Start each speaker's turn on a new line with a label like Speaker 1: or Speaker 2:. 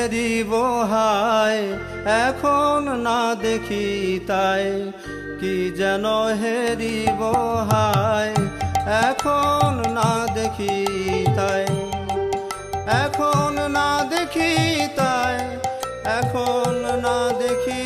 Speaker 1: হেরিব হায়, এখন না দেখি তাই। কি যেন হেরিব হায়, এখন না দেখি তাই। এখন না দেখি তাই, এখন না দেখি